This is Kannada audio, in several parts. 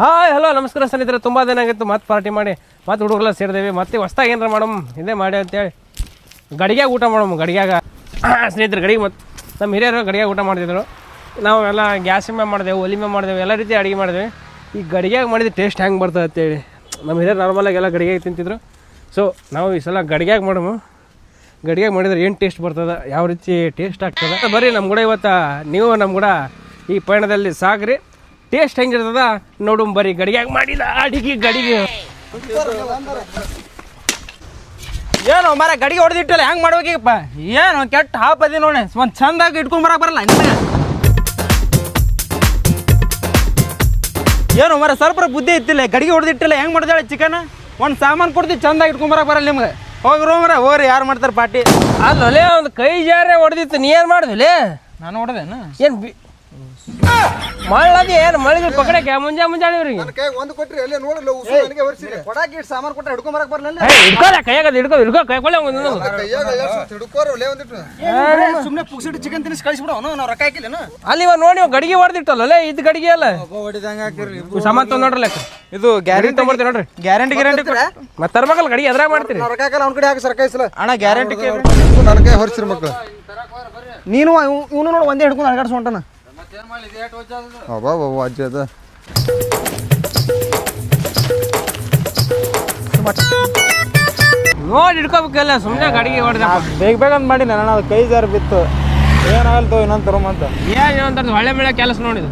ಹಾಯ್ ಹಲೋ ನಮಸ್ಕಾರ ಸ್ನೇಹಿತರೆ. ತುಂಬ ದಿನ ಆಗಿತ್ತು ಮತ್ತೆ ಪಾರ್ಟಿ ಮಾಡಿ ಮತ್ತೆ ಹುಡುಗರೆಲ್ಲ ಸೇರಿದೇವಿ. ಮತ್ತೆ ಹೊಸ್ದಾಗಿ ಏನಾರ ಮಾಡಮ್ ಇದೇ ಮಾಡಿ ಅಂತೇಳಿ ಗಡಿಗ್ಯಾಗ ಊಟ ಮಾಡಮ್. ಗಡಿಗ್ಯಾಗ ಸ್ನೇಹಿತರೆ ಗಡಿಗೆ ಮತ್ತು ನಮ್ಮ ಹಿರಿಯರು ಗಡಿಗ್ಯಾಗ ಊಟ ಮಾಡ್ತಿದ್ರು. ನಾವು ಎಲ್ಲ ಗ್ಯಾಸ್ ಮೇಲೆ ಮಾಡಿದೆವು, ಒಲಿ ಮೇಲೆ ಮಾಡಿದೆವು, ಎಲ್ಲ ರೀತಿ ಅಡುಗೆ ಮಾಡಿದ್ವಿ. ಈ ಗಡಿಗ್ಯಾಗ ಮಾಡಿದ ಟೇಸ್ಟ್ ಹೆಂಗೆ ಬರ್ತದೆ ಅಂತೇಳಿ ನಮ್ಮ ಹಿರಿಯರು ನಾರ್ಮಲಾಗಿ ಎಲ್ಲ ಗಡಿಗ್ಯಾಗ ತಿಂತಿದ್ರು. ಸೊ ನಾವು ಈ ಸಲ ಗಡಿಗ್ಯಾಗ ಮಾಡಮು. ಗಡಿಗ್ಯಾಗ ಮಾಡಿದ್ರೆ ಏನು ಟೇಸ್ಟ್ ಬರ್ತದೆ, ಯಾವ ರೀತಿ ಟೇಸ್ಟ್ ಆಗ್ತದೆ ಬರ್ರಿ ನಮ್ಮ ಕೂಡ ಇವತ್ತು ನೀವು ನಮ್ಮ ಕೂಡ ಈ ಪಯಣದಲ್ಲಿ ಸಾಗ್ರಿ. ಟೇಸ್ಟ್ ಹೆಂಗಿರ್ತದ ನೋಡು ಬರೀ. ಗಡಿಗ್ಯಾಗ ಮಾಡಿದ ಅಡಿಗೆ ಗಡಿಗೆ ಏನು ಮರ ಗಡಿಗೆ ಹೊಡೆದಿಟ್ಟಲ್ಲ ಹೆಂಗೆ ಮಾಡ್ಬೇಕಪ್ಪ? ಏನು ಕೆಟ್ಟ ಹಾಪದಿ ನೋಡಿ ಒಂದು ಚಂದಾಗಿ ಇಟ್ಕೊಂಡ್ ಬರಕ್ಕೆ ಬರಲ್ಲ ನಿನಗೆ. ಏನು ಮರ ಸ್ವಲ್ಪ ಬುದ್ಧಿ ಇತ್ತಿಲ್ಲ, ಗಡಿಗೆ ಹೊಡೆದಿಟ್ಟಿಲ್ಲ ಹೆಂಗೆ ಮಾಡಿದಾಳೆ ಚಿಕನ್. ಒಂದು ಸಾಮಾನು ಕೊಡ್ತೀವಿ ಚಂದಾಗಿ ಇಟ್ಕೊಂಡ್ ಬರಕ್ಕೆ ಬರಲ್ಲ ನಿಮ್ಗೆ. ಹೋಗ್ರು ಮರ ಹೋಗ್ರಿ, ಯಾರು ಮಾಡ್ತಾರೆ ಪಾರ್ಟಿ. ಅಲ್ಲೊಲೆ ಒಂದು ಕೈ ಜಾರೆ ಹೊಡೆದಿತ್ತು, ನೀ ಏನು ಮಾಡಿದ್ಲೆ? ನಾನು ಹೊಡೆದೇನು ಏನು ಮಳ್ಳದಿ ಏನು ಮಳಿಗೆ ಪಕಡಕ್ಕೆ ಮುಂಜಾನೆ ಇವ್ರಿಗೆ ಒಂದು ಕೊಟ್ರಿ ಅಲ್ಲಿ ನೋಡಲ್ಲ ಕೊಡಾಕಿ ಸಾಮಾನು ಕೊಟ್ರೆ ಹಿಡ್ಕೊಂಡ್ ಬರಕ್ ಬರಲ್ಲ. ಹಿಡ್ಕೋಲ್ಲ ಕೈಯಾಗ ಹಿಡ್ಕೊ ಕೈಕೊಳ್ಳೆ ಸುಮ್ಮನೆ ಪುಕ್ಸಿಟ್ಟು ಚಿಕನ್ ತಿನ್ನಿಸಿ ಕಳಿಸ್ಬಿಡೋ, ನಾವು ರೊಕ್ಕ ಹಾಕಿಲ್ಲೇನು ಅಲ್ಲಿ ಇವಾಗ ನೋಡಿ ಗಡಿಗೆ ಹೊಡೆದಿಟ್ಟಲ್ಲ ಇದು ಗಡಿಗೆ ಅಲ್ಲ ಹೊಡಿದಂಗ ಹಾಕಿರ್ಲಿ. ಸಾಮಾನು ತೊಗೊಂಡು ನೋಡ್ರಿ ಇದು ಗ್ಯಾರಂಟಿ ತೊಗೊಳ್ತೀವಿ ನೋಡ್ರಿ. ಗ್ಯಾರಂಟಿ ಮತ್ತೆ ತರ್ಬೇಕಲ್ಲ ಗಡಿಗೆ ಎದ್ರಾಗ ಮಾಡ್ತೀರಿ. ರೊಕ್ಕ ಹಾಕಲ್ಲ ಅವ್ನ ಕಡೆ ಹಾಕಿ ಸರ್ಕಾಯಿಸಲ್ಲ ಅಣ್ಣ. ಗ್ಯಾರಂಟಿ ನನ್ನ ಕೈ ಹೊರಿಸಿರಿ ಮಕ್ಳು. ನೀನು ಇವನು ನೋಡಿ ಒಂದೇ ಹಿಡ್ಕೊಂಡು ಅಡ್ಗಾಡ್ಸ್ಕೊಂಟಾನ. ಅಬ್ಬಾ ಬಾಬು ಅಜ್ಜಿ ಅದ ನೋಡಿ ಹಿಡ್ಕೋಬೇಕಲ್ಲ, ಸುಮ್ಮನೆ ಗಡಿಗೆ ಹೊಡೆದ ಬೇಗ ಅಂತ ಮಾಡಿ ನಾನು ಅದು ಕೈ ಜಾರ ಬಿತ್ತು. ಏನಾಗಲ್ಲ ತೋ ಇನ್ನೊಂದು ತರೋಮಂತ ಏನಂತ ಹೊಳೆ ಮೇಳೆ ಕೆಲಸ ನೋಡಿದು.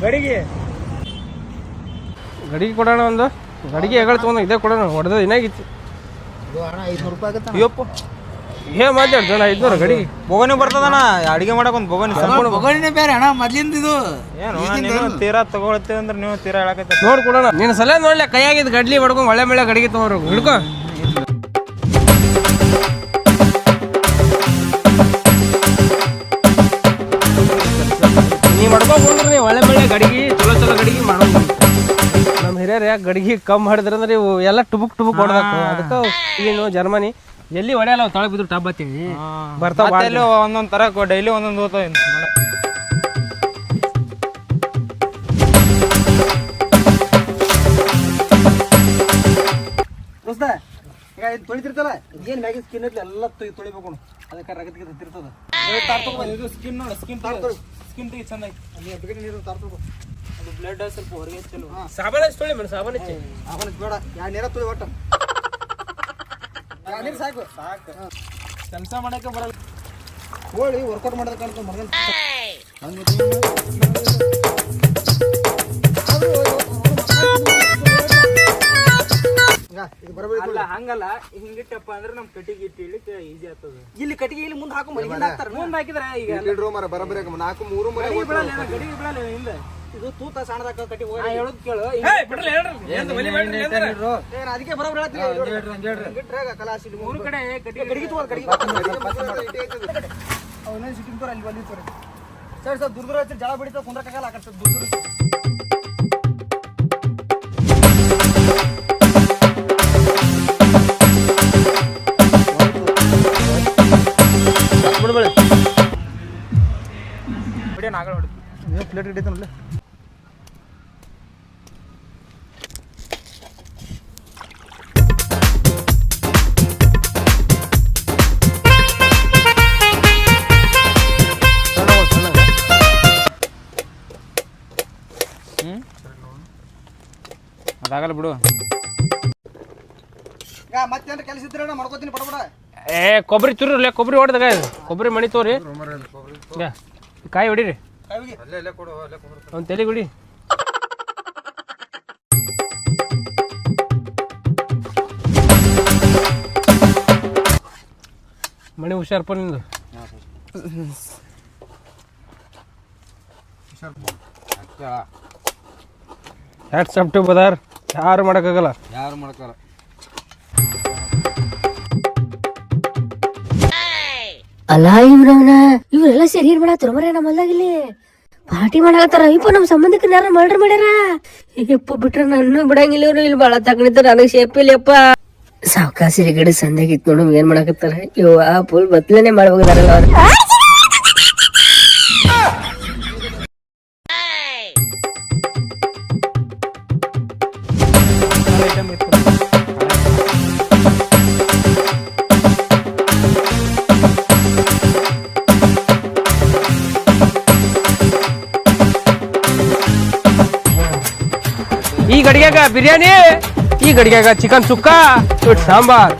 ಗಡಿಗೆ ಕೊಡೋಣ, ಒಂದು ಗಡಿಗೆ ಹೆಗಳು ತೊಗೊಂಡು ಇದೇ ಕೊಡೋಣ. ಹೊಡೆದ ಏನಾಗಿತ್ತು ಅಯ್ಯಪ್ಪ ಏನ್ ಮಾತಾಡ್ತಾನ 500 ಗಡಿಗೆ. ಬೊಗನಿ ಬರ್ತದಣ್ಣ ಅಡಿಗೆ ಮಾಡಕ್ ಒಂದು ಬೊಗನಿ ಬೇರೆ ಅಣ್ಣ ಮೊದ್ಲಿಂದ ಇದು ಏನು ನೀವು ತೀರಾ ತಗೊಳ್ತೀವಿ ಅಂದ್ರೆ ನೀವು ತೀರಾ ಹೇಳಕತ್ತ ನೋಡ್ ಕೊಡೋಣ. ನೀನು ಸಲ ನೋಡ್ಲಿ ಕೈಯಾಗಿದ್ದು ಗಡ್ಲಿ ಹೊಡ್ಕೊಂಡು ಹೊಳೆ ಮೇಳೆ ಗಡಿಗೆ ತೊಗೊಂಡ್ರು ಹಿಡ್ಕೊ. ನೀವು ಮಾಡ್ಕೊಂಡ್ರೆ ನೀವು ಹೊಳೆ ಮೇಳೆ ಗಡಿಗೆ ಚಲೋ ಗಡಿಗೆ ಮಾಡೋದು. ನಮ್ಮ ಹಿರಿಯರು ಯಾಕೆ ಗಡಿಗೆ ಕಮ್ಮಿ ಮಾಡಿದ್ರೆ ಅಂದ್ರೆ ಇವು ಎಲ್ಲ ಟುಬುಕ್ ಹೊಡೆದಾಕು. ಅದಕ್ಕೆ ಏನು ಜರ್ಮನಿ ಎಲ್ಲಿ ಹೊಡೆಯಲ್ಲ, ತೊಳಗೆ ಬಿದ್ರು ಟಬ್ ಹತ್ತೀವಿ ಬರ್ತಾವ. ಒಂದೊಂದು ತರ ಡೈಲಿ ಒಂದೊಂದು ಹೋಗ್ತಾವ. ದೋಸ್ತ ಈಗ ಇದು ತೊಳಿತಿರ್ತಲ್ಲ, ಏನು ಮ್ಯಾಗಿನ ಸ್ಕಿನ್ ಐತಿ ಎಲ್ಲ ತೊಳಿಬೇಕು. ಅದಕ್ಕೆ ರಗತ್ ಇರ್ತದ. ಇದು ಸ್ಕಿನ್ ನೋಡಿ, ಸ್ಕಿನ್ ತೆಗಿ ಚಂದ ಐತಿ. ಅಲ್ಲಿ ನೀರು ತಾರ್ತಬೇಕು. ಅದು ಬ್ಲಡ್ ಸ್ವಲ್ಪ ಹೊರಗೆ ಚಲೋ. ಸಾಬಾನ ತೊಳಿ ಮೇಡಮ್, ಸಾಬಾನ ಬೇಡ, ಎರಡು ನೀರ ತೊಳಿ ಒಟ್ಟು ನೀರು ಸಾಕು. ಕೆಲಸ ಮಾಡಕ್ಕೆ ಬರಲ್ಲ. ಹೋಳಿ ವರ್ಕೌಟ್ ಮಾಡೋದು ಕಾಣ್ತು ಮಗನ್. ಅಲ್ಲ ಹಂಗಲ್ಲ, ಹಿಂಗಿಟ್ಟಪ್ಪ ಅಂದ್ರೆ ನಮ್ ಕಟ್ಟಿಗೆ ಇಟ್ಟಿಲಿಕ್ಕೆ ಈಜಿ ಆಗ್ತದ. ಇಲ್ಲಿ ಕಟ್ಟಿಗೆ ಇಲ್ಲಿ ಮುಂದೆ ಹಾಕು, ಮುಂದೆ ಹಾಕಿದ್ರೆ ಈಗ ಬರಬರಿ 4-3 ಮನೆ ಗಡಿಗೆ ಬಿಡಲ್ಲ ಹಿಂದೆ. ಇದು ತೂತ ಸಣ್ಣದಾಕ ಕಟ್ಟಿ ಹೇಳೋದ್ ಕೇಳು. ಅದಕ್ಕೆ ಬರೋಬ್ರ ಕಲಾಸಿ 3 ಕಡೆ ಗಡಿಗೆ ತೋರ್ ಗಡಿಗೆ ಅವನೇ ಸಿಟ್ಟಿಂಗ್ ತೋರ ಅಲ್ಲಿ ಬಂದಿ ತೋರಿ. ಸರ್ ಸರ್ ದೂರ ಹಚ್ಚಿ ಜಳ ಬಿಡಿತ ಕುಂದ್ರಕ್ಕಾಗಲ್ಲ. ಆ ಕಡೆ ಸ್ವಲ್ಪ ದೂರ ಪ್ಲೇಟ್ ಹಿಡಿತ ನೋಡ್ಲಿ. ಅದಾಗಲ್ಲ ಬಿಡು. ಮತ್ತೇನ್ರ ಕೆಲಸ ಇದ್ರೆ ಮಾಡ್ಕೋತೀನಿ ಪಡಬಡ. ಕೊಬ್ಬರಿ ತುರ್ರಿ, ಕೊಬ್ಬರಿ ಹೊಡೆದಾಗ ಕೊಬ್ಬರಿ ಮಣಿ ತೋರಿ ಕಾಯಿ ಹೊಡಿರಿ. ಅವ್ನು ತಲೆಗೆ ಹೊಡಿ. ಮಣಿ ಹುಷಾರಪ್ಪ ನಿಂದು. Hats off to ಬದಾರ್. ಯಾರು ಮಾಡೋಕ್ಕಾಗಲ್ಲ. ಅಲ್ಲ ಇವರೆಲ್ಲ ಸೇರಿ ಏನ್ ಮಾಡತ್ತಾರ ಮರ ನಮ್ಮಲ್ಲಾಗಿಲ್ಲಿ ಪಾರ್ಟಿ ಮಾಡಾಕತ್ತಾರ. ಇಪ್ಪ ನಮ್ ಸಂಬಂಧಿಕರ ಯಾರ ಮರ್ಡರ್ ಮಾಡ್ಯಾರ. ಈಗಪ್ಪ ಬಿಟ್ರ ನನ್ನ ಬಿಡಂಗಿಲ್ಲ ಇವ್ರು. ಇಲ್ಲಿ ಬಾಳ ತಗೊಂಡಿದ್ದ ನನಗ್ ಶೇಪ್ ಇಲ್ಲಪ್ಪ. ಸಾವಕಾಸಿರಿ ಗಡಿ ಸಂದಾಗಿತ್ತು ನೋಡು ಏನ್ ಮಾಡಾಕತ್ತಾರ. ಇವ ಫುಲ್ ಬತ್ಲನೆ ಮಾಡ್ಬೋದಾರಲ್ಲ ಅವ್ರು. ಈ ಗಡಿಗ್ಯಾಗ ಬಿರಿಯಾನಿ, ಈ ಗಡಿಗ್ಯಾಗ ಚಿಕನ್ ಸುಕ್ಕ ವಿತ್ ಸಾಂಬಾರ್.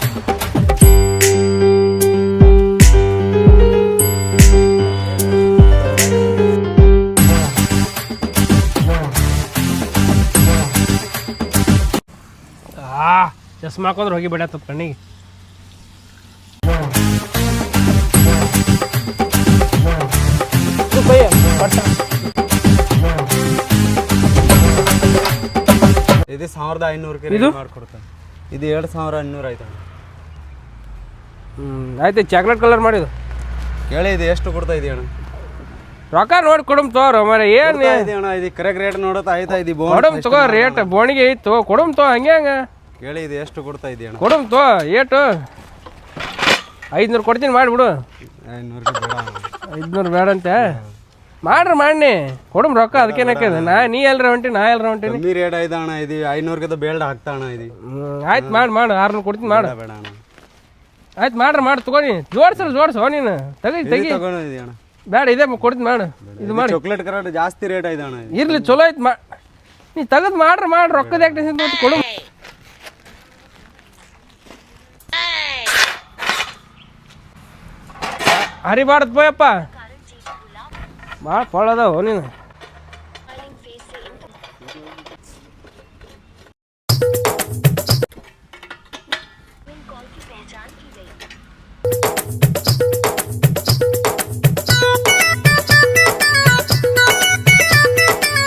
ಚಸ್ಮಾ ಹಾಕೊಂಡ್ರೆ ಹೋಗಿ ಬಿಡತ್ತ ಕಣ್ಣಿಗೆ. ಇದು 1500 ಇದು? ಮಾಡ್ಕೊಡ್ತಾನೆ. ಇದು 2500 ಆಯ್ತು. ಆಯ್ತು ಚಾಕ್ಲೇಟ್ ಕಲರ್ ಮಾಡಿದ್ದು ಕೇಳಿ ಇದು ಎಷ್ಟು ಕೊಡ್ತಾ ಇದೀಯ ಅಣ್ಣ? ರೊಕ್ಕ ನೋಡಿ ಕೊಡಮ್ ತಗೋರ ಮರ ಏನು ಅಣ್ಣ ಇದು ಕರೆಕ್ಟ್ ರೇಟ್ ನೋಡತ್ತ ಆಯ್ತಾ ಇದು ಕೊಡಮ್ ತಗೋ ರೇಟ್ ಬೋಣಿಗೆ ಐತು ಕೊಡಮ್ ತೋ ಹಂಗೆ ಹಂಗ ಕೇಳಿ ಇದು ಎಷ್ಟು ಕೊಡ್ತಾ ಇದೀಯ ಅಣ್ಣ? ಕೊಡಮ್ ತೋ ಏಟು 500 ಕೊಡ್ತೀನಿ ಮಾಡಿಬಿಡು. 500 ಬೇಡ ಅಂತ ಮಾಡ್ರಿ ಮಾಡಿ ಕೊಡಮ್ ರೊಕ್ಕ ಅದಕ್ಕೇನಕ್ಕದ ನೀ ಎಲ್ರ ಹೊಂಟಿ ನಾ ಎಲ್ರ ಹೊಂಟೀನಿ. ಕಮ್ಮಿ ರೇಟ್ ಆಯ್ತಾ ಅಣ್ಣ ಇದು 500 ಬೇಲ್ಡ್ ಹಾಕ್ತಾ ಅಣ್ಣ ಇದು. ಆಯ್ತು ಮಾಡು 600 ಕೊಡ್ತೀನಿ ಮಾಡು. ಬೇಡ ಅಣ್ಣ ಆಯ್ತು ಮಾಡಿ ತಗೋನಿ ಜೋಡ್ಸೋ ನೀನು ತೆಗಿ ತಗೊಂಡಿದ್ದೀಯ ಅಣ್ಣ? ಬೇಡ ಇದೇ ಕೊಡ್ತೀನಿ ಮಾಡು. ಇದು ಮಾಡಿ ಚಾಕ್ಲೇಟ್ ಕರೆಕ್ಟ್ ಜಾಸ್ತಿ ರೇಟ್ ಆಯ್ತು ಅಣ್ಣ. ಇರ್ಲಿ ಚಲೋ ಆಯ್ತು ನೀ ತೆಗೆದು ಮಾಡ್ರಿ ರೊಕ್ಕದ ಯಾಕೆ ಟೆನ್ಷನ್ ತಗೊಂಡು ಕೊಡು. ಹರಿಬಾರ್ದು ಪೋಯಪ್ಪ ಭಾಳ ಪೊಳದವು ನೀನು.